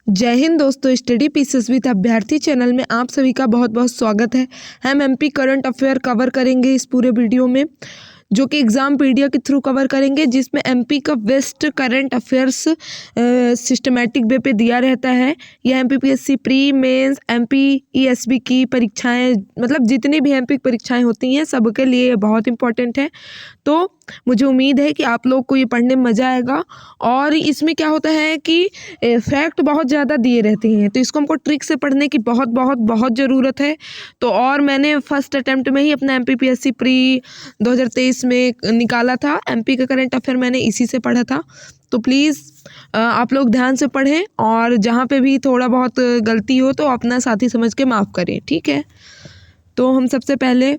जय हिंद दोस्तों, study pieces with अभ्यर्थी चैनल में आप सभी का बहुत बहुत स्वागत है। हम एमपी करंट अफेयर कवर करेंगे इस पूरे वीडियो में, जो कि एग्ज़ाम पीडिया के थ्रू कवर करेंगे, जिसमें एमपी का best current affairs systematic way पे दिया रहता है। यह MPPSC pre mains MP ESB की परीक्षाएं, मतलब जितनी भी एमपी परीक्षाएं होती हैं सबके लिए बहुत इंपॉर्टेंट है। तो मुझे उम्मीद है कि आप लोग को ये पढ़ने में मज़ा आएगा। और इसमें क्या होता है कि फैक्ट बहुत ज़्यादा दिए रहते हैं, तो इसको हमको ट्रिक से पढ़ने की बहुत बहुत बहुत ज़रूरत है। तो और मैंने फर्स्ट अटैम्प्ट में ही अपना एमपीपीएससी प्री 2023 में निकाला था। एमपी का करंट अफेयर मैंने इसी से पढ़ा था। तो प्लीज़ आप लोग ध्यान से पढ़ें, और जहाँ पे भी थोड़ा बहुत गलती हो तो अपना साथी समझ के माफ़ करें, ठीक है। तो हम सबसे पहले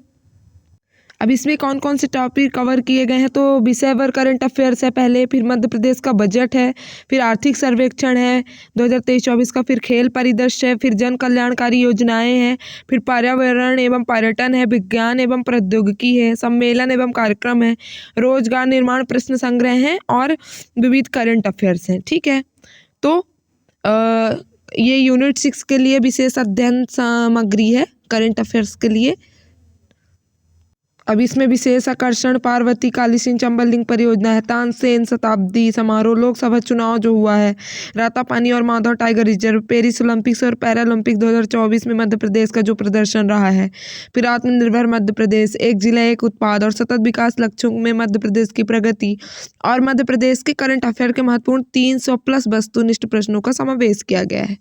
अब इसमें कौन कौन से टॉपिक कवर किए गए हैं, तो विषयवर करंट अफेयर्स है पहले, फिर मध्य प्रदेश का बजट है, फिर आर्थिक सर्वेक्षण है 2023-24 का, फिर खेल परिदृश्य है, फिर जन कल्याणकारी योजनाएं हैं, फिर पर्यावरण एवं पर्यटन है, विज्ञान एवं प्रौद्योगिकी है, सम्मेलन एवं कार्यक्रम है, रोजगार निर्माण प्रश्न संग्रह है, और विविध करंट अफेयर्स हैं, ठीक है। तो ये यूनिट 6 के लिए विशेष अध्ययन सामग्री है करंट अफेयर्स के लिए। अब इसमें विशेष आकर्षण पार्वती कालीसिंह चंबल लिंक परियोजना है, तानसेन शताब्दी समारोह, लोकसभा चुनाव जो हुआ है, रातापानी और Madhav tiger reserve, Paris Olympics और पैरालंपिक 2024 में मध्य प्रदेश का जो प्रदर्शन रहा है, फिर आत्मनिर्भर मध्य प्रदेश, एक जिला एक उत्पाद और सतत विकास लक्ष्यों में मध्य प्रदेश की प्रगति, और मध्य प्रदेश के करंट अफेयर के महत्वपूर्ण 300+ वस्तुनिष्ठ प्रश्नों का समावेश किया गया है,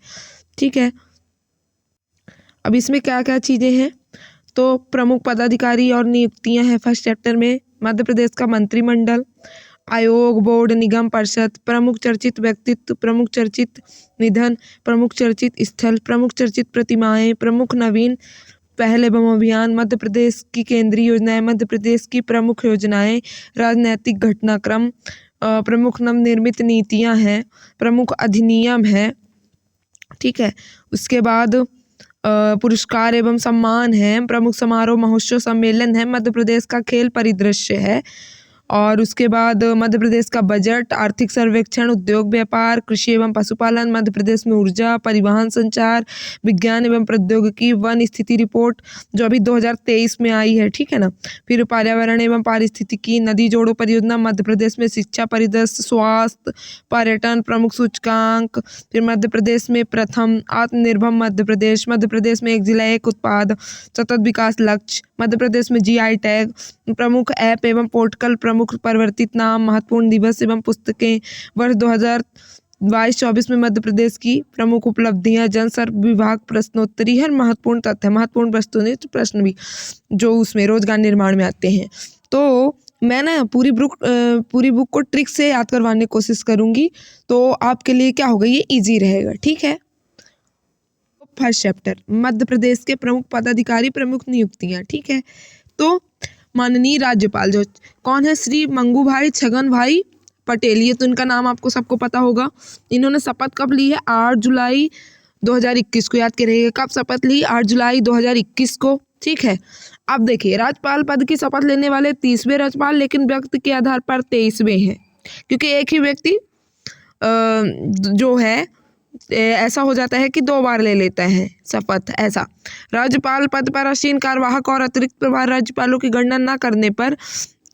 ठीक है। अब इसमें क्या क्या चीज़ें हैं, तो प्रमुख पदाधिकारी और नियुक्तियां हैं फर्स्ट चैप्टर में। मध्य प्रदेश का मंत्रिमंडल, आयोग, बोर्ड, निगम, परिषद, प्रमुख चर्चित व्यक्तित्व, प्रमुख चर्चित निधन, प्रमुख चर्चित स्थल, प्रमुख चर्चित प्रतिमाएं, प्रमुख नवीन पहल एवं अभियान, मध्य प्रदेश की केंद्रीय योजनाएं, मध्य प्रदेश की प्रमुख योजनाएं, राजनैतिक घटनाक्रम, प्रमुख नवनिर्मित नीतियां हैं, प्रमुख अधिनियम है, ठीक है। उसके बाद पुरस्कार एवं सम्मान है, प्रमुख समारोह महोत्सव सम्मेलन है, मध्य प्रदेश का खेल परिदृश्य है, और उसके बाद मध्य प्रदेश का बजट, आर्थिक सर्वेक्षण, उद्योग व्यापार, कृषि एवं पशुपालन, मध्य प्रदेश में ऊर्जा, परिवहन, संचार, विज्ञान एवं प्रौद्योगिकी, वन स्थिति रिपोर्ट जो अभी 2023 में आई है, ठीक है ना। फिर पर्यावरण एवं पारिस्थितिकी, नदी जोड़ो परियोजना, मध्य प्रदेश में शिक्षा परिदृश्य, स्वास्थ्य, पर्यटन, प्रमुख सूचकांक, फिर मध्य प्रदेश में प्रथम आत्मनिर्भर मध्य प्रदेश में एक जिला एक उत्पाद, सतत विकास लक्ष्य, मध्य प्रदेश में जीआई टैग, प्रमुख ऐप एवं पोर्टल, प्रमुख परिवर्तित नाम, महत्वपूर्ण दिवस एवं पुस्तकें, वर्ष 2022-24 में मध्य प्रदेश की प्रमुख उपलब्धियां, जनसंपर्क विभाग, प्रश्नोत्तरी, हर महत्वपूर्ण तथ्य, महत्वपूर्ण वस्तुनिष्ठ प्रश्न भी जो उसमें रोजगार निर्माण में आते हैं। तो मैं ना पूरी बुक को ट्रिक से याद करवाने की कोशिश करूंगी, तो आपके लिए क्या होगा, ये ईजी रहेगा, ठीक है। फर्स्ट चैप्टर मध्य प्रदेश के प्रमुख पदाधिकारी, प्रमुख नियुक्तियां, ठीक है। तो माननीय राज्यपाल जो कौन है, श्री मंगू भाई छगन भाई पटेल, ये तो इनका नाम आपको सबको पता होगा। इन्होंने शपथ कब ली है, 8 जुलाई 2021 को, याद करिएगा कब शपथ ली, 8 जुलाई 2021 को, ठीक है। अब देखिए, राज्यपाल पद की शपथ लेने वाले 30वें राज्यपाल, लेकिन व्यक्ति के आधार पर 23वें हैं, क्योंकि एक ही व्यक्ति जो है ऐसा हो जाता है कि 2 बार ले लेता है शपथ, ऐसा। राज्यपाल पद पर आसीन कार्यवाहक और अतिरिक्त प्रभार राज्यपालों की गणना न करने पर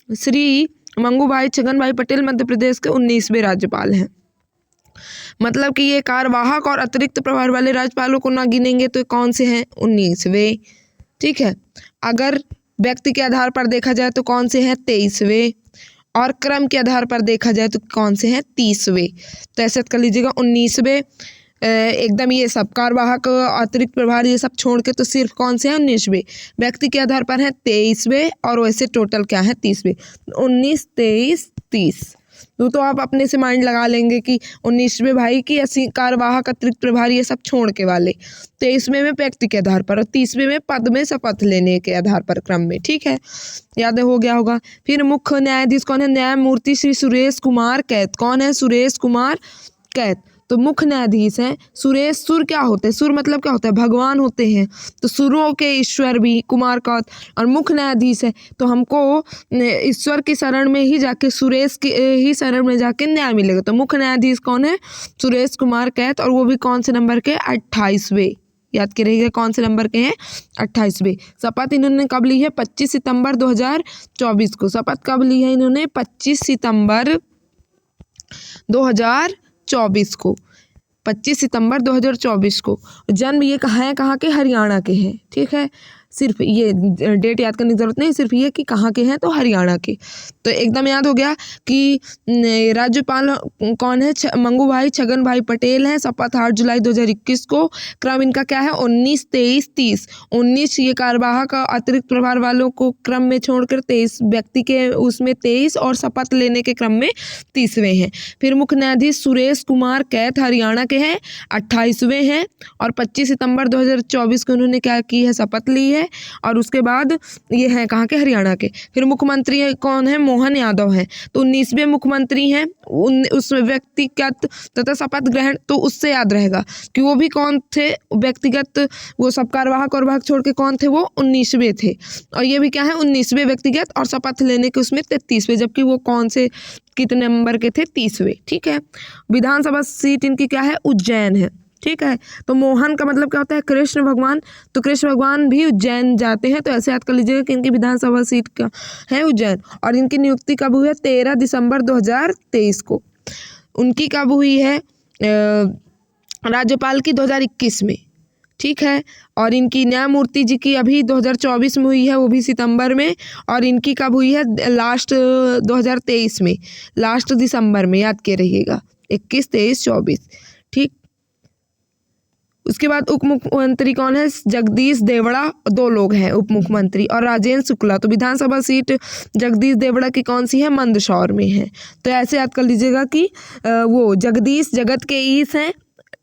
श्री मंगू भाई छगन भाई पटेल मध्य प्रदेश के 19वें राज्यपाल हैं। मतलब कि ये कार्यवाहक और अतिरिक्त प्रभार वाले राज्यपालों को ना गिनेंगे तो कौन से हैं, 19वें, ठीक है। अगर व्यक्ति के आधार पर देखा जाए तो कौन से हैं, 23वें, और क्रम के आधार पर देखा जाए तो कौन से हैं, 30वें। तो ऐसे कर लीजिएगा, 19वें एकदम, ये सब कार्यवाहक अतिरिक्त प्रभार ये सब छोड़ के तो सिर्फ कौन से हैं, 19वें। व्यक्ति के आधार पर हैं 23वें, और वैसे टोटल क्या है, 30वें। 19, 23, 30। तो आप अपने से माइंड लगा लेंगे कि 19वें भाई की कार्यवाहक अतिरिक्त प्रभार ये सब छोड़ के वाले, 23वें में व्यक्ति के आधार पर, और 30वें में पद में शपथ लेने के आधार पर क्रम में, ठीक है, याद हो गया होगा। फिर मुख्य न्यायाधीश कौन है, न्यायमूर्ति श्री सुरेश कुमार कैत। कौन है, सुरेश कुमार कैत। तो मुख्य न्यायाधीश हैं सुरेश। सुर क्या होते हैं? सुर मतलब क्या होता है? भगवान होते हैं। तो सुरों के ईश्वर भी कुमार कांत, और मुख्य न्यायाधीश है तो हमको ईश्वर की शरण में ही जाके, सुरेश की ही शरण में जाके न्याय मिलेगा। तो मुख्य न्यायाधीश कौन है? सुरेश कुमार कैत, और वो भी कौन से नंबर के? 28वें। याद करिएगा कौन से नंबर के हैं? 28वें। शपथ इन्होंने कब ली है? 25 सितंबर 2024 को। शपथ कब ली है इन्होंने? 25 सितंबर 2024 को। 25 सितंबर 2024 को। जन्म ये कहाँ के? हरियाणा के हैं। ठीक है, सिर्फ ये डेट याद करने की जरूरत नहीं, सिर्फ ये कि कहाँ के हैं, तो हरियाणा के। तो एकदम याद हो गया कि राज्यपाल कौन है? मंगू भाई छगन भाई पटेल हैं। शपथ 8 जुलाई 2021 को। क्रम इनका क्या है? 19, 23, 30। 19 ये कार्यवाहक अतिरिक्त प्रभार वालों को क्रम में छोड़कर 23 व्यक्ति के उसमें 23, और शपथ लेने के क्रम में 30वें हैं। फिर मुख्य न्यायाधीश सुरेश कुमार कैत हरियाणा के हैं, 28वें हैं, और 25 सितंबर 2024 को उन्होंने क्या की है? शपथ ली है। और उसके बाद ये हैं कहाँ के? हरियाणा के। फिर मुख्यमंत्री कौन है? मोहन यादव हैं। तो 19वें मुख्यमंत्री हैं। उस व्यक्तिगत तथा शपथ ग्रहण, तो उससे याद रहेगा कि वो भी कौन थे? व्यक्तिगत, वो सब कार्यवाहक और भाग छोड़ के कौन थे? वो 19वें थे। और ये भी क्या है? 19वें व्यक्तिगत, और शपथ लेने के उसमें 33वें, जबकि वो कौन से कितने नंबर के थे? 30वें। ठीक है। विधानसभा सीट इनकी क्या है? उज्जैन है। ठीक है। तो मोहन का मतलब क्या होता है? कृष्ण भगवान। तो कृष्ण भगवान भी उज्जैन जाते हैं, तो ऐसे याद कर लीजिएगा कि इनकी विधानसभा सीट का है उज्जैन। और इनकी नियुक्ति कब हुई है? 13 दिसंबर 2023 को। उनकी कब हुई है? राज्यपाल की 2021 में। ठीक है। और इनकी न्यायमूर्ति जी की अभी 2024 में हुई है, वो भी सितंबर में। और इनकी कब हुई है? लास्ट 2023 में, लास्ट दिसंबर में। याद के रहिएगा 21, 23, 24। ठीक। उसके बाद उप मुख्यमंत्री कौन है? जगदीश देवड़ा। 2 लोग हैं उप मुख्यमंत्री, और राजेंद्र शुक्ला। तो विधानसभा सीट जगदीश देवड़ा की कौन सी है? मंदसौर में है। तो ऐसे याद कर लीजिएगा कि वो जगदीश जगत के ईश हैं,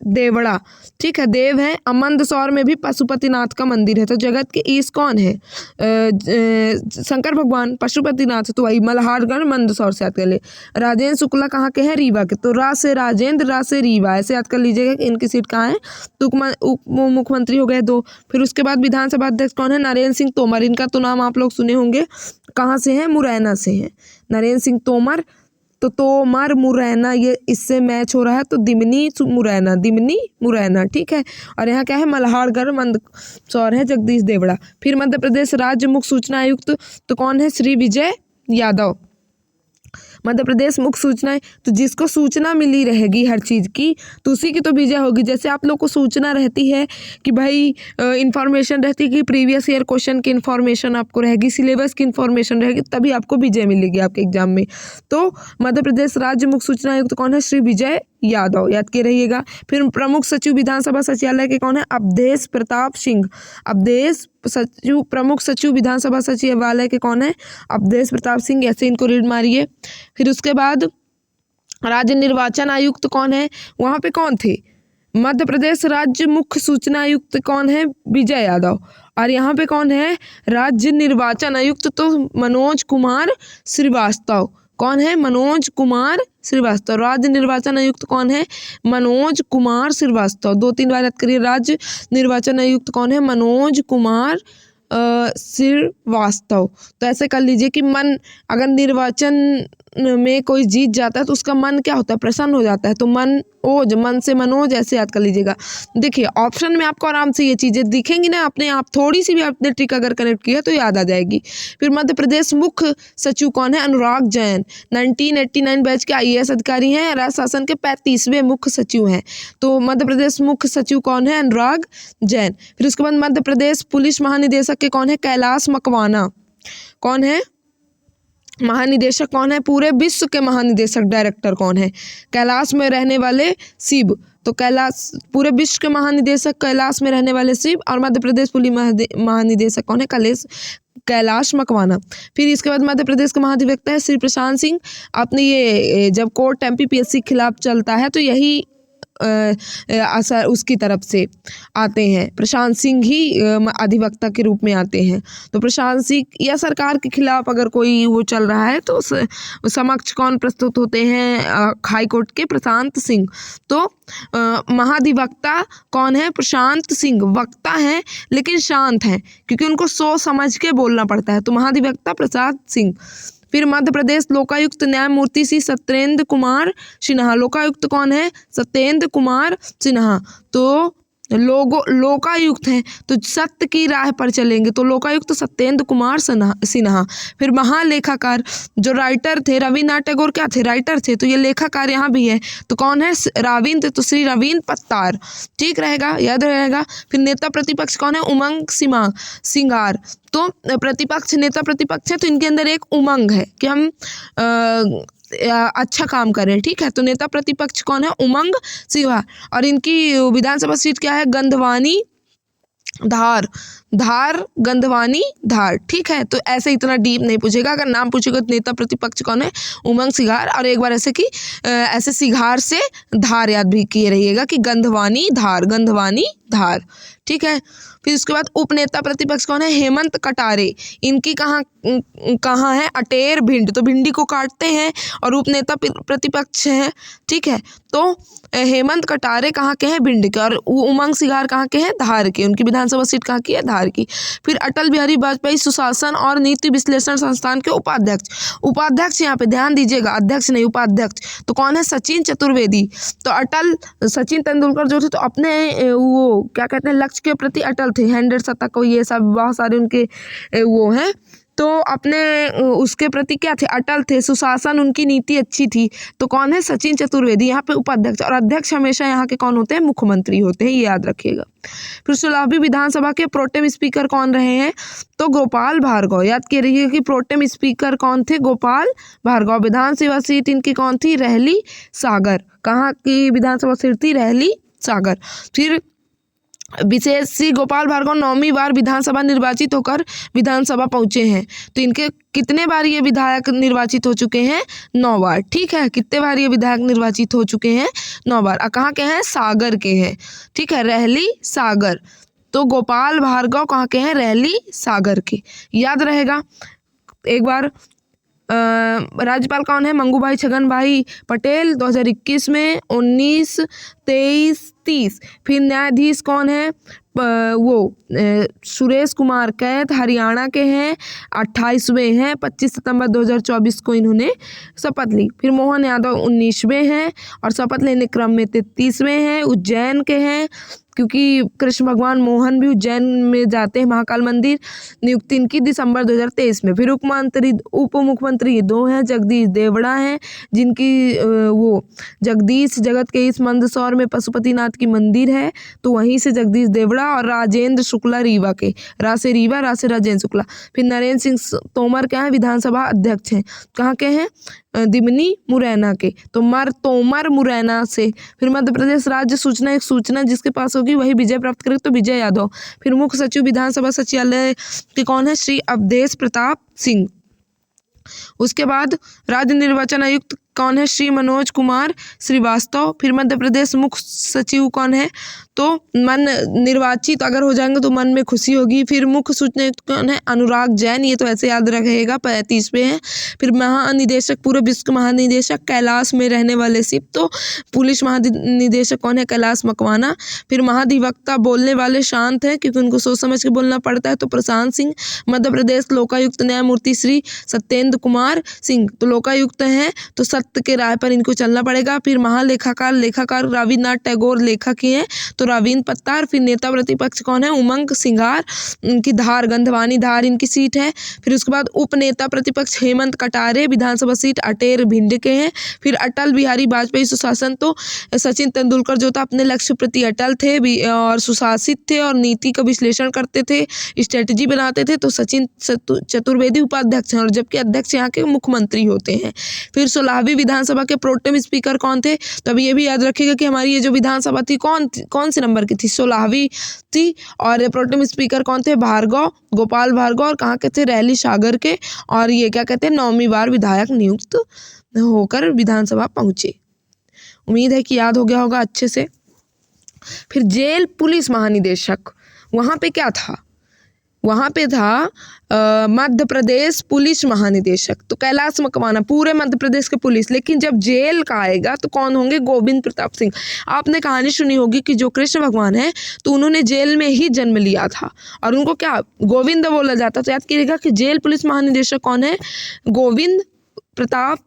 देवड़ा ठीक है देव है। मंदसौर में भी पशुपतिनाथ का मंदिर है। तो जगत के ईश कौन है? शंकर भगवान। पशुपतिनाथ तो वही मल्हारगढ़ मंदसौर से याद कर ले। राजेंद्र शुक्ला कहाँ के हैं? रीवा के। तो रा से राजेंद्र, रा से रीवा, ऐसे याद कर लीजिएगा कि इनकी सीट कहाँ है। तो उप मुख्यमंत्री हो गए 2। फिर उसके बाद विधानसभा अध्यक्ष कौन है? नरेंद्र सिंह तोमर। इनका तो नाम आप लोग सुने होंगे। कहाँ से हैं? मुरैना से हैं नरेंद्र सिंह तोमर। तो तोमर मुरैना, ये इससे मैच हो रहा है, तो दिमनी मुरैना, दिमनी मुरैना। ठीक है। और यहाँ क्या है? मल्हारगढ़ मंदसौर है जगदीश देवड़ा। फिर मध्य प्रदेश राज्य मुख्य सूचना आयुक्त तो कौन है? श्री विजय यादव। मध्य प्रदेश मुख्य सूचना, तो जिसको सूचना मिली रहेगी हर चीज़ की, तो उसी की तो विजय होगी। जैसे आप लोग को सूचना रहती है कि भाई इंफॉर्मेशन रहती है कि प्रीवियस ईयर क्वेश्चन की इन्फॉर्मेशन आपको रहेगी, सिलेबस की इन्फॉर्मेशन रहेगी, तभी आपको विजय मिलेगी आपके एग्जाम में। तो मध्य प्रदेश राज्य मुख्य सूचना आयुक्त कौन है? श्री विजय यादव। याद के रहिएगा। फिर प्रमुख सचिव विधानसभा सचिवालय के कौन है? अवधेश प्रताप सिंह। अवधेश सचिव, प्रमुख सचिव विधानसभा सचिवालय के कौन है? अवधेश प्रताप सिंह। ऐसे इनको रीड मारिए। फिर उसके बाद राज्य निर्वाचन आयुक्त कौन है? वहाँ पे कौन थे? मध्य प्रदेश राज्य मुख्य सूचना आयुक्त कौन है? विजय यादव। और यहाँ पे कौन है? राज्य निर्वाचन आयुक्त तो मनोज कुमार श्रीवास्तव। कौन है? मनोज कुमार श्रीवास्तव। राज्य निर्वाचन आयुक्त कौन है? मनोज कुमार श्रीवास्तव। 2-3 बार याद करिए। राज्य निर्वाचन आयुक्त कौन है? मनोज कुमार श्रीवास्तव। तो ऐसे कर लीजिए कि मन, अगर निर्वाचन में कोई जीत जाता है तो उसका मन क्या होता है? प्रसन्न हो जाता है। तो मन ओज, मन से मनोज, ऐसे याद कर लीजिएगा। देखिए ऑप्शन में आपको आराम से ये चीज़ें दिखेंगी ना अपने आप, थोड़ी सी भी आपने ट्रिक अगर कनेक्ट किया तो याद आ जाएगी। फिर मध्य प्रदेश मुख्य सचिव कौन है? अनुराग जैन। 1989 बैच के IAS अधिकारी हैं। राज्य शासन के 35वें मुख्य सचिव हैं। तो मध्य प्रदेश मुख्य सचिव कौन है? अनुराग जैन। फिर उसके बाद मध्य प्रदेश पुलिस महानिदेशक के कौन है? कैलाश मकवाना। कौन है? महानिदेशक कौन है? पूरे विश्व के महानिदेशक डायरेक्टर कौन है? कैलाश में रहने वाले शिव। तो कैलाश, पूरे विश्व के महानिदेशक कैलाश में रहने वाले शिव। और मध्य प्रदेश पुलिस महानिदेशक कौन है? कैलाश मकवाना। फिर इसके बाद मध्य प्रदेश का महाधिवक्ता है श्री प्रशांत सिंह। आपने ये जब कोर्ट MPPSC के खिलाफ चलता है तो यही असर उसकी तरफ से आते हैं। प्रशांत सिंह ही अधिवक्ता के रूप में आते हैं। तो प्रशांत सिंह या सरकार के खिलाफ अगर कोई वो चल रहा है तो समक्ष कौन प्रस्तुत होते हैं? हाई कोर्ट के प्रशांत सिंह। तो महाधिवक्ता कौन है? प्रशांत सिंह। वक्ता है लेकिन शांत है क्योंकि उनको सोच समझ के बोलना पड़ता है। तो महाधिवक्ता प्रशांत सिंह। फिर मध्य प्रदेश लोकायुक्त न्यायमूर्ति श्री सत्येंद्र कुमार सिन्हा। लोकायुक्त कौन है? सत्येंद्र कुमार सिन्हा। तो लोकायुक्त हैं तो सत्य की राह पर चलेंगे, तो लोकायुक्त सत्येंद्र कुमार सिन्हा। फिर महालेखाकार जो राइटर थे, रविन्द्रनाथ टैगोर क्या थे? राइटर थे। तो ये लेखाकार यहाँ भी है, तो कौन है? रविन्द्र, तो श्री रविन्द्र पत्तार। ठीक रहेगा, याद रहेगा। फिर नेता प्रतिपक्ष कौन है? उमंग सिंगार। तो प्रतिपक्ष, नेता प्रतिपक्ष है तो इनके अंदर एक उमंग है कि हम अच्छा काम करें। ठीक है, तो नेता प्रतिपक्ष कौन है? उमंग सिंगार। और इनकी विधानसभा सीट क्या है? गंधवानी धार। गंधवानी धार। ठीक है, तो ऐसे इतना डीप नहीं पूछेगा। अगर नाम पूछेगा तो नेता प्रतिपक्ष कौन है? उमंग सिंगार। और एक बार ऐसे कि ऐसे सिंगार से धार याद भी किए रहिएगा कि गंधवानी धार। ठीक है, फिर उसके बाद उपनेता प्रतिपक्ष कौन है? हेमंत कटारे। इनकी कहाँ है? अटेर भिंड। तो भिंडी को काटते हैं और उपनेता प्रतिपक्ष है। ठीक है, तो हेमंत कटारे कहाँ के हैं? भिंड के। और उमंग सिंगार कहाँ के हैं? धार के। उनकी विधानसभा सीट कहाँ की है? धार की। फिर अटल बिहारी वाजपेयी सुशासन और नीति विश्लेषण संस्थान के उपाध्यक्ष यहाँ पे ध्यान दीजिएगा, अध्यक्ष नहीं, उपाध्यक्ष। तो कौन है? सचिन चतुर्वेदी। तो सचिन तेंदुलकर जो थे तो अपने वो क्या कहते हैं, लक्ष्य के प्रति अटल थे। 100 शतक को ये सब बहुत सारे उनके वो हैं, तो अपने उसके प्रति क्या थे? अटल थे। सुशासन, उनकी नीति अच्छी थी। तो कौन है? सचिन चतुर्वेदी। यहाँ पे उपाध्यक्ष, और अध्यक्ष हमेशा यहाँ के कौन होते हैं? मुख्यमंत्री होते हैं, ये याद रखिएगा। फिर 16वीं विधानसभा के प्रोटेम स्पीकर कौन रहे हैं? तो गोपाल भार्गव। याद करिएगा कि प्रोटेम स्पीकर कौन थे? गोपाल भार्गव। विधानसभा सीट इनकी कौन थी? रहली सागर। कहाँ की विधानसभा सीट थी? रहली सागर। फिर विशेष श्री गोपाल भार्गव 9वीं बार विधानसभा निर्वाचित होकर विधानसभा पहुंचे हैं। तो इनके कितने बार ये विधायक निर्वाचित हो चुके हैं? 9 बार। ठीक है, कितने बार ये विधायक निर्वाचित हो चुके हैं? 9 बार। कहाँ के हैं? सागर के हैं। ठीक है, रहली सागर। तो गोपाल भार्गव कहाँ के हैं? रहली सागर के, याद रहेगा। एक बार राज्यपाल कौन है? मंगूभाई छगन भाई पटेल 2021 में, 19, 23, 30। फिर न्यायाधीश कौन है? सुरेश कुमार कैथ हरियाणा के हैं, 28वें हैं। 25 सितंबर 2024 को इन्होंने शपथ ली। फिर मोहन यादव 19वें हैं और शपथ लेने क्रम में 33वें हैं। उज्जैन के हैं क्योंकि कृष्ण भगवान मोहन भी उज्जैन में जाते हैं, महाकाल मंदिर। नियुक्ति इनकी दिसंबर 2023 में। फिर उप मुख्यमंत्री 2 हैं, जगदीश देवड़ा हैं, जिनकी वो जगदीश जगत के इस मंदसौर में पशुपतिनाथ की मंदिर है, तो वहीं से जगदीश देवड़ा। और राजेंद्र शुक्ला रीवा के, रा से राजेंद्र शुक्ला। फिर नरेंद्र सिंह तोमर क्या है? विधानसभा अध्यक्ष हैं। कहाँ के हैं? दिमनी मुरैना के। तो तोमर मुरैना से। फिर मध्य प्रदेश राज्य सूचना, एक सूचना जिसके पास होगी वही विजय प्राप्त करेगा, तो विजय यादव। फिर मुख्य सचिव विधानसभा सचिवालय के कौन है? श्री अवधेश प्रताप सिंह। उसके बाद राज्य निर्वाचन आयुक्त कौन है? श्री मनोज कुमार श्रीवास्तव। फिर मध्य प्रदेश मुख्य सचिव कौन है? तो निर्वाचित अगर हो जाएंगे तो मन में खुशी होगी। फिर मुख्य सूचना आयुक्त कौन है? अनुराग जैन। ये तो ऐसे याद रखेगा, 35वें हैं। फिर महानिदेशक, पूरे विश्व के महानिदेशक कैलाश में रहने वाले सिप, तो पुलिस महानिदेशक कौन है? कैलाश मकवाना। फिर महाधिवक्ता बोलने वाले शांत हैं क्योंकि उनको सोच समझ के बोलना पड़ता है, तो प्रशांत सिंह। मध्य प्रदेश लोकायुक्त न्यायमूर्ति श्री सत्येंद्र कुमार सिंह। तो लोकायुक्त हैं तो सत्य के राह पर इनको चलना पड़ेगा। फिर महालेखाकार, लेखाकार रविन्द्रनाथ टैगोर लेखक ही हैं, तो रविन्द्र पत्तार। फिर नेता प्रतिपक्ष कौन है? उमंग सिंगार। इनकी धार, गंधवानी धार इनकी सीट है। फिर उसके बाद उपनेता प्रतिपक्ष हेमंत कटारे, विधानसभा सीट अटेर भिंड के हैं। फिर अटल बिहारी वाजपेयी सुशासन, तो सचिन तेंदुलकर जो था अपने लक्ष्य प्रति अटल थे और सुशासित थे और नीति का विश्लेषण करते थे, स्ट्रेटजी बनाते थे। तो सचिन चतुर्वेदी उपाध्यक्ष हैं और जबकि अध्यक्ष यहाँ के मुख्यमंत्री होते हैं। फिर 16वीं विधानसभा के प्रोटेम स्पीकर कौन थे? तो अब ये भी याद रखिएगा कि हमारी ये जो विधानसभा थी कौन से नंबर की थी? 16वीं थी। और प्रोटेम स्पीकर कौन थे? भार्गव, गोपाल भार्गव। और कहाँ के थे? रहली सागर के। और ये क्या कहते हैं? 9वीं बार विधायक नियुक्त होकर विधानसभा पहुंचे। उम्मीद है कि याद हो गया होगा अच्छे से। फिर जेल पुलिस महानिदेशक, वहाँ पे क्या था? वहाँ पे था मध्य प्रदेश पुलिस महानिदेशक। तो कैलाश मकवाना पूरे मध्य प्रदेश के पुलिस, लेकिन जब जेल का आएगा तो कौन होंगे? गोविंद प्रताप सिंह। आपने कहानी सुनी होगी कि जो कृष्ण भगवान है तो उन्होंने जेल में ही जन्म लिया था और उनको क्या गोविंद बोला जाता। तो याद कीजिएगा कि जेल पुलिस महानिदेशक कौन है? गोविंद प्रताप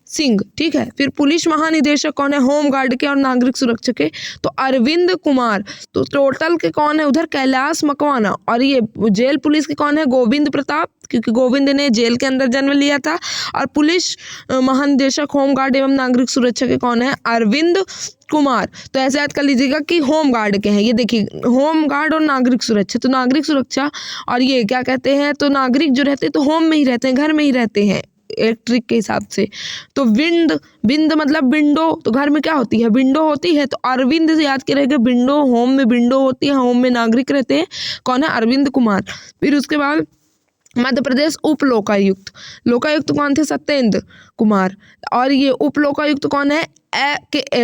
सिंह। ठीक है। फिर पुलिस महानिदेशक कौन है? होमगार्ड के और नागरिक सुरक्षा के, तो अरविंद कुमार। तो टोटल के कौन है उधर? कैलाश मकवाना। और ये जेल पुलिस के कौन है? गोविंद प्रताप, क्योंकि गोविंद ने जेल के अंदर जन्म लिया था। और पुलिस महानिदेशक होमगार्ड एवं नागरिक सुरक्षा के कौन है? अरविंद कुमार। तो ऐसे याद कर लीजिएगा कि होमगार्ड के हैं, ये देखिए होमगार्ड और नागरिक सुरक्षा। तो नागरिक सुरक्षा और ये क्या कहते हैं? तो नागरिक जो रहते हैं तो होम में ही रहते हैं, घर में ही रहते हैं इलेक्ट्रिक के हिसाब से। तो विंड मतलब विंडो, तो घर में क्या होती है? विंडो होती है। तो अरविंद से याद करेंगे, विंडो, होम में विंडो होती है, होम में नागरिक रहते हैं। कौन है? अरविंद कुमार। फिर उसके बाद मध्य प्रदेश उप लोकायुक्त, लोकायुक्त कौन थे? सत्येंद्र कुमार। और ये उप लोकायुक्त कौन है?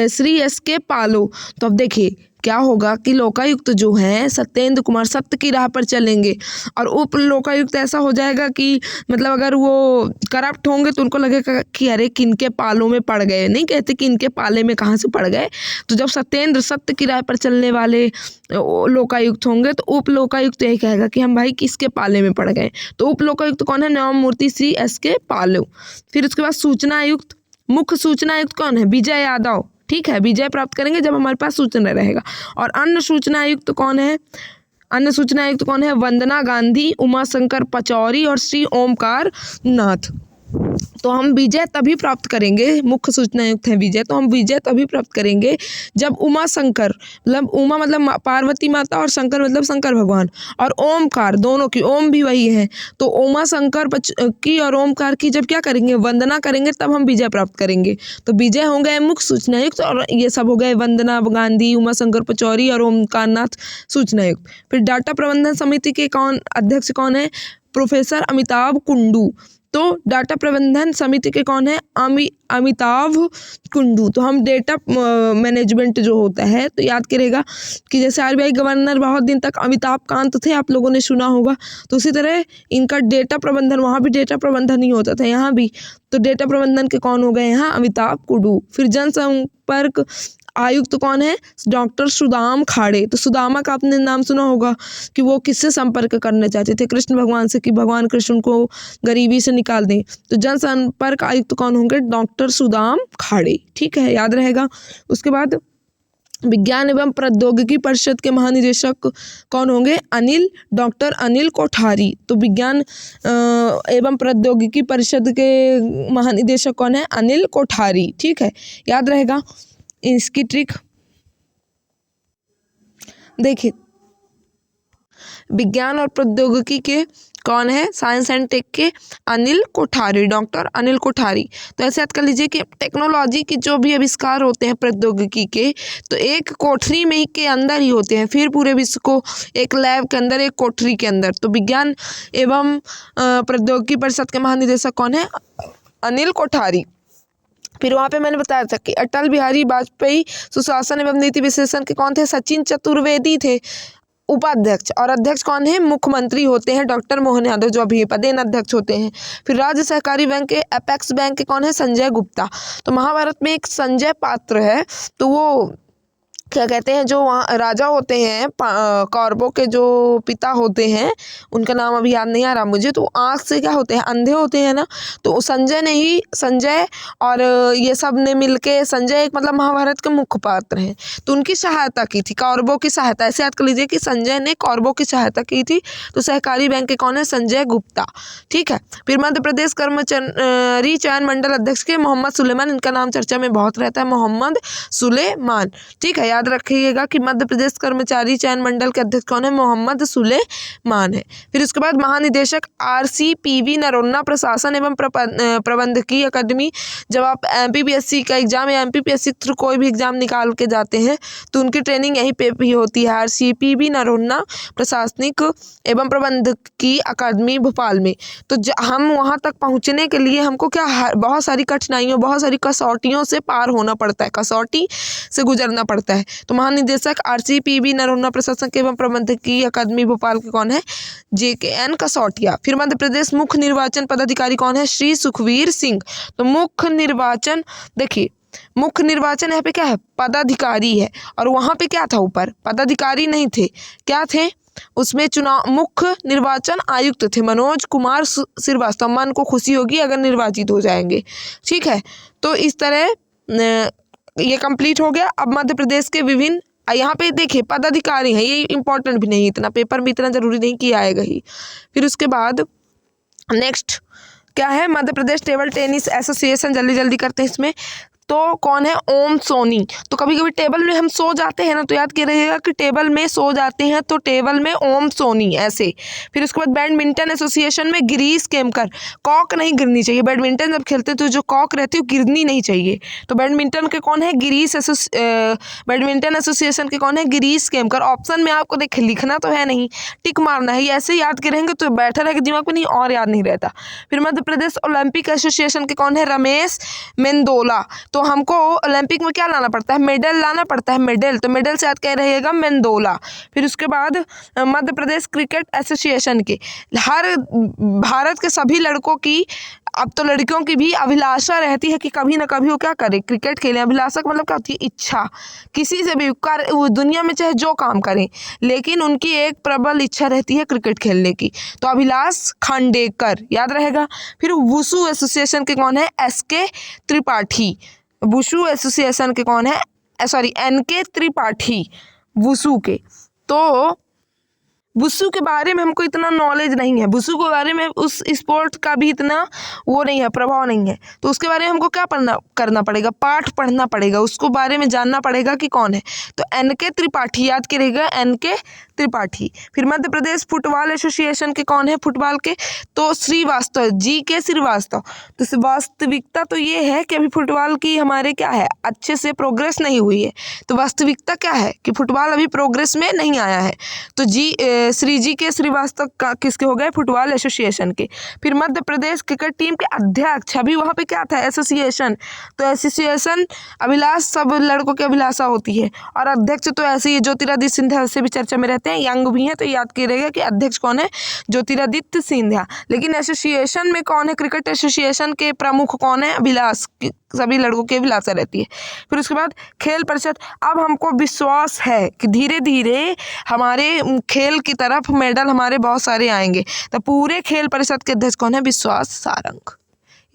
श्री एस के पालो। तो अब देखिए क्या होगा कि लोकायुक्त जो है सत्येंद्र कुमार सत्य की राह पर चलेंगे, और उप लोकायुक्त ऐसा हो जाएगा कि मतलब अगर वो करप्ट होंगे तो उनको लगेगा कि अरे किनके पालों में पड़ गए, नहीं कहते कि इनके पाले में कहाँ से पड़ गए। तो जब सत्येंद्र सत्य की राह पर चलने वाले लोकायुक्त होंगे तो उप लोकायुक्त यही कहेगा कि हम भाई किसके पाले में पड़ गए। तो उप लोकायुक्त कौन है? न्यायमूर्ति सी एस के पालो। फिर उसके बाद सूचना आयुक्त, मुख्य सूचना आयुक्त कौन है? विजय यादव। ठीक है, विजय प्राप्त करेंगे जब हमारे पास सूचना रहेगा। और अन्य सूचना आयुक्त कौन है? अन्य सूचना आयुक्त कौन है? वंदना गांधी, उमाशंकर पचौरी और श्री ओमकार नाथ। तो हम विजय तभी प्राप्त करेंगे, मुख्य सूचना आयुक्त है विजय, तो हम विजय तभी प्राप्त करेंगे जब उमाशंकर, मतलब उमा मतलब पार्वती माता और शंकर मतलब शंकर भगवान, और ओमकार, दोनों की, ओम भी वही है, तो उमाशंकर की और ओमकार की जब क्या करेंगे? वंदना करेंगे, तब हम विजय प्राप्त करेंगे। तो विजय हो गए मुख्य सूचना आयुक्त और ये सब हो गए वंदना गांधी, उमाशंकर पचौरी और ओमकार नाथ सूचना आयुक्त। फिर डाटा प्रबंधन समिति के अध्यक्ष कौन है? प्रोफेसर अमिताभ कुंडू। तो डाटा प्रबंधन समिति के कौन है? अमिताभ कुंडू। तो हम डेटा मैनेजमेंट जो होता है तो याद करेगा कि जैसे आरबीआई गवर्नर बहुत दिन तक अमिताभ कांत थे, आप लोगों ने सुना होगा, तो उसी तरह इनका डेटा प्रबंधन, वहाँ भी डेटा प्रबंधन ही होता था, यहाँ भी। तो डेटा प्रबंधन के कौन हो गए यहाँ? अमिताभ कुंडू। फिर जनसंपर्क आयुक्त कौन है? डॉक्टर सुदाम खाड़े। तो सुदामा का आपने नाम सुना होगा कि वो किससे संपर्क करना चाहते थे? कृष्ण भगवान से, कि भगवान कृष्ण को गरीबी से निकाल दें। तो जनसंपर्क आयुक्त कौन होंगे? डॉक्टर सुदाम खाड़े। ठीक है, याद रहेगा। उसके बाद विज्ञान एवं प्रौद्योगिकी परिषद के महानिदेशक कौन होंगे? डॉक्टर अनिल कोठारी। तो विज्ञान एवं प्रौद्योगिकी परिषद के महानिदेशक कौन है? अनिल कोठारी। ठीक है, याद रहेगा। इसकी ट्रिक देखिए, विज्ञान और प्रौद्योगिकी के कौन है? साइंस एंड टेक के अनिल कोठारी, डॉक्टर अनिल कोठारी। तो ऐसे याद कर लीजिए कि टेक्नोलॉजी के जो भी आविष्कार होते हैं प्रौद्योगिकी के, तो एक कोठरी में ही के अंदर ही होते हैं, फिर पूरे विश्व को एक लैब के अंदर, एक कोठरी के अंदर। तो विज्ञान एवं प्रौद्योगिकी परिषद के महानिदेशक कौन है? अनिल कोठारी। फिर वहाँ पे मैंने बताया था कि अटल बिहारी वाजपेयी सुशासन एवं नीति विश्लेषण के कौन थे? सचिन चतुर्वेदी थे उपाध्यक्ष, और अध्यक्ष कौन है? मुख्यमंत्री होते हैं डॉक्टर मोहन यादव, जो अभी पदेन अध्यक्ष होते हैं। फिर राज्य सहकारी बैंक के एपेक्स बैंक के कौन है? संजय गुप्ता। तो महाभारत में एक संजय पात्र है, तो वो क्या कहते हैं, जो वहाँ राजा होते हैं कौरवों के, जो पिता होते हैं, उनका नाम अभी याद नहीं आ रहा मुझे, तो आँख से क्या होते हैं? अंधे होते हैं ना। तो संजय और ये सब ने मिलके, संजय एक मतलब महाभारत के मुख्य पात्र हैं, तो उनकी सहायता की थी, कौरवों की सहायता। ऐसे याद कर लीजिए कि संजय ने कौरवों की सहायता की थी। तो सहकारी बैंक के कौन है? संजय गुप्ता। ठीक है। फिर मध्य प्रदेश कर्मचारी चयन मंडल अध्यक्ष के मोहम्मद सुलेमान, इनका नाम चर्चा में बहुत रहता है, मोहम्मद सुलेमान। ठीक है, याद रखिएगा कि मध्य प्रदेश कर्मचारी चयन मंडल के अध्यक्ष कौन है? मोहम्मद सुलेमान है। फिर उसके बाद महानिदेशक RCPV नरोन्ना प्रशासन एवं प्रबंधकीय अकादमी। जब आप MPPSC का एग्जाम या MPPSC थ्रू कोई भी एग्जाम निकाल के जाते हैं तो उनकी ट्रेनिंग यहीं पे भी होती है, RCPV नरोन्ना प्रशासनिक एवं प्रबंधकीय अकादमी भोपाल में। तो हम वहाँ तक पहुँचने के लिए हमको क्या बहुत सारी कठिनाइयों, बहुत सारी कसौटियों से पार होना पड़ता है, कसौटी से गुजरना पड़ता है। तो महानिदेशक RCPV नरोन्ना प्रशासनिक एवं प्रबंधकीय अकादमी भोपाल के कौन है? JKN कसौटिया। फिर मध्य प्रदेश मुख्य निर्वाचन पदाधिकारी कौन है? श्री सुखवीर सिंह। तो मुख्य निर्वाचन, देखिए मुख्य निर्वाचन यहाँ पे क्या है? पदाधिकारी है, और वहाँ पे क्या था? ऊपर पदाधिकारी नहीं थे, क्या थे उसमें? चुनाव मुख्य निर्वाचन आयुक्त थे मनोज कुमार श्रीवास्तव। मन को खुशी होगी अगर निर्वाचित हो जाएंगे, ठीक है। तो इस तरह ये कंप्लीट हो गया। अब मध्य प्रदेश के विभिन्न, यहाँ पे देखिए पदाधिकारी हैं, ये इंपॉर्टेंट भी नहीं, इतना पेपर में इतना जरूरी नहीं कि आएगा ही। फिर उसके बाद नेक्स्ट क्या है? Madhya Pradesh table tennis association, जल्दी जल्दी करते हैं इसमें। तो कौन है? ओम सोनी। तो कभी कभी टेबल में हम सो जाते हैं ना, तो याद रहिएगा कि टेबल में सो जाते हैं तो टेबल में ओम सोनी, ऐसे। फिर उसके बाद बैडमिंटन एसोसिएशन में गिरीश केमकर। कॉक नहीं गिरनी चाहिए, बैडमिंटन जब खेलते हैं तो जो कॉक रहती है वो गिरनी नहीं चाहिए। तो बैडमिंटन के कौन है? बैडमिंटन एसोसिएशन के कौन है? गिरीश केमकर। ऑप्शन में आपको देखिए लिखना तो है नहीं, टिक मारना है, ये ऐसे याद करेंगे तो बैठा रहेगा दिमाग में, नहीं और याद नहीं रहता। फिर मध्य प्रदेश ओलंपिक एसोसिएशन के कौन है? रमेश मेंदोला। तो हमको ओलंपिक में क्या लाना पड़ता है? मेडल लाना पड़ता है, मेडल। तो मेडल से याद क्या रहेगा? मेंदोला। फिर उसके बाद मध्य प्रदेश क्रिकेट एसोसिएशन के, हर भारत के सभी लड़कों की, अब तो लड़कियों की भी अभिलाषा रहती है कि कभी ना कभी वो क्या करे? क्रिकेट खेलें। अभिलाषा का मतलब क्या होती है? इच्छा। किसी से भी वो दुनिया में चाहे जो काम करें, लेकिन उनकी एक प्रबल इच्छा रहती है क्रिकेट खेलने की। तो अभिलाष खांडेकर, याद रहेगा। फिर वुशु एसोसिएशन के कौन है? SK त्रिपाठी। वुशु एसोसिएशन के कौन है? सॉरी, NK त्रिपाठी, वुशु के। तो वुशु के बारे में हमको इतना नॉलेज नहीं है, वुशु के बारे में उस स्पोर्ट का भी इतना वो नहीं है, प्रभाव नहीं है। तो उसके बारे में हमको क्या करना पड़ेगा? पाठ पढ़ना पड़ेगा, उसको बारे में जानना पड़ेगा कि कौन है। तो NK त्रिपाठी, याद करिएगा, NK त्रिपाठी। फिर मध्य प्रदेश फुटबॉल एसोसिएशन के कौन है? फुटबॉल के, तो श्रीवास्तव, GK श्रीवास्तव। तो वास्तविकता तो ये है कि अभी फुटबॉल की हमारे क्या है? अच्छे से प्रोग्रेस नहीं हुई है। तो वास्तविकता क्या है कि फुटबॉल अभी प्रोग्रेस में नहीं आया है। तो श्री GK श्रीवास्तव का किसके हो गए? फुटबॉल एसोसिएशन के। फिर मध्य प्रदेश क्रिकेट टीम के अध्यक्ष, अभी वहाँ पे क्या था? एसोसिएशन। तो एसोसिएशन अभिलाष, सब लड़कों की अभिलाषा होती है, और अध्यक्ष तो ऐसे ही ज्योतिरादित्य सिंधिया से भी चर्चा में रहते हैं, यंग भी हैं, तो याद करिएगा कि अध्यक्ष कौन है? ज्योतिरादित्य सिंधिया। लेकिन एसोसिएशन में कौन है? क्रिकेट एसोसिएशन के प्रमुख कौन है? अभिलाष, सभी लड़कों की अभिलाषा रहती है। फिर उसके बाद खेल परिषद। अब हमको विश्वास है कि धीरे धीरे हमारे खेल की तरफ मेडल हमारे बहुत सारे आएंगे। तो पूरे खेल परिषद के अध्यक्ष कौन है? विश्वास सारंग,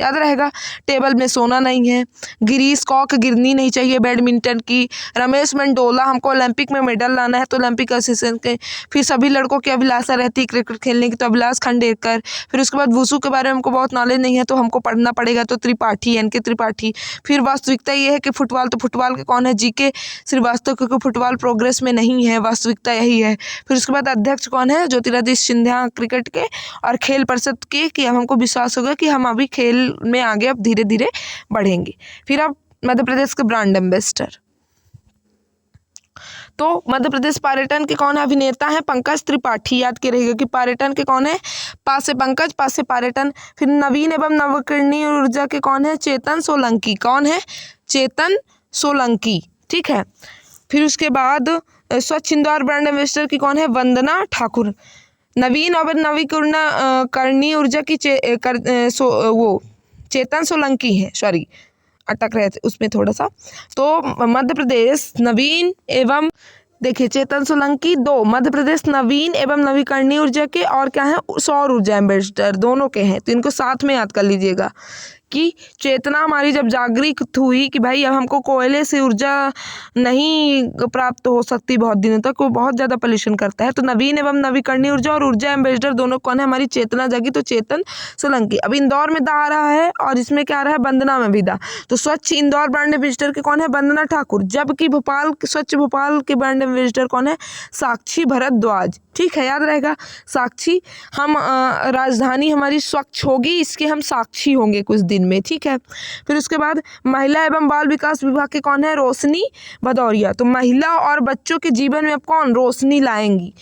याद रहेगा। टेबल में सोना नहीं है, गिरीश कॉक गिरनी नहीं चाहिए बैडमिंटन की, रमेश मेंडोला, हमको ओलंपिक में मेडल लाना है तो ओलंपिक एसोसिएशन के। फिर सभी लड़कों की अभिलाषा रहती है क्रिकेट खेलने की, तो अभिलाष खांडेकर। फिर उसके बाद वुशु के बारे में हमको बहुत नॉलेज नहीं है तो हमको पढ़ना पड़ेगा, तो त्रिपाठी, NK त्रिपाठी। फिर वास्तविकता ये है कि फुटबॉल, तो फुटबॉल के कौन है? GK श्रीवास्तव, क्योंकि फुटबॉल प्रोग्रेस में नहीं है, वास्तविकता यही है। फिर उसके बाद अध्यक्ष कौन है? ज्योतिरादित्य सिंधिया क्रिकेट के, और खेल परिषद के कि हमको विश्वास होगा कि हम अभी खेल में आगे अब धीरे धीरे बढ़ेंगे। फिर अब मध्य प्रदेश के ब्रांड एम्बेसडर, तो मध्य प्रदेश पर्यटन के कौन है? अभिनेता है पंकज त्रिपाठी, याद के रहेगा कि पर्यटन के कौन है? पा से पंकज, पा से पर्यटन। फिर नवीन एवं नवकरणीय ऊर्जा के कौन है? चेतन सोलंकी। कौन है? चेतन सोलंकी, ठीक है। फिर उसके बाद स्वच्छ इंदौर ब्रांड एम्बेसडर की कौन है? वंदना ठाकुर। नवीन और नवीकरणीय ऊर्जा की वो चेतन सोलंकी है, सॉरी अटक रहे थे उसमें थोड़ा सा। तो मध्य प्रदेश नवीन एवं, देखिए चेतन सोलंकी 2 मध्य प्रदेश नवीन एवं नवीकरणीय ऊर्जा के, और क्या है? सौर ऊर्जा एम्बेसडर, दोनों के हैं, तो इनको साथ में याद कर लीजिएगा। कि चेतना हमारी जब जागृत हुई कि भाई अब हमको कोयले से ऊर्जा नहीं प्राप्त हो सकती बहुत दिनों तक, वो बहुत ज़्यादा पॉल्यूशन करता है, तो नवीन एवं नवीकरणीय ऊर्जा और ऊर्जा एम्बेसडर दोनों कौन है, हमारी चेतना जगी, तो चेतन सोलंकी। अब इंदौर में दा आ रहा है और इसमें क्या आ रहा है, वंदना में भी दा, तो स्वच्छ इंदौर ब्रांड एम्बेसडर के कौन है, वंदना ठाकुर, जबकि भोपाल स्वच्छ भोपाल के ब्रांड एम्बेसडर कौन है, साक्षी भारद्वाज। ठीक है, याद रहेगा साक्षी। हम राजधानी हमारी स्वच्छ होगी, इसके हम साक्षी होंगे कुछ दिन में। ठीक है, फिर उसके बाद महिला एवं बाल विकास विभाग के कौन है, रोशनी भदौरिया। तो महिला और बच्चों के जीवन में अब कौन रोशनी लाएंगी।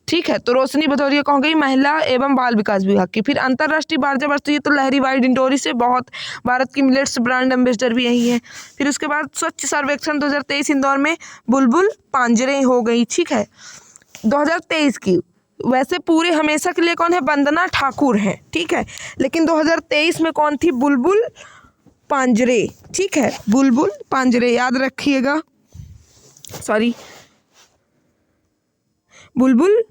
ठीक है, तो रोशनी भदौरिया कौन गई, महिला एवं बाल विकास विभाग की। फिर अंतर्राष्ट्रीय बारजा वर्ष, तो ये तो लहरी वाई डिंडोरी से, बहुत भारत की मिलेट्स ब्रांड एम्बेसडर भी यही है। फिर उसके बाद स्वच्छ सर्वेक्षण 2023 इंदौर में बुलबुल पांजरे हो गई। ठीक है, 2023 की, वैसे पूरे हमेशा के लिए कौन है, वंदना ठाकुर है। ठीक है, लेकिन 2023 में कौन थी, बुलबुल पांजरे। ठीक है, बुलबुल पांजरे याद रखिएगा, सॉरी बुलबुल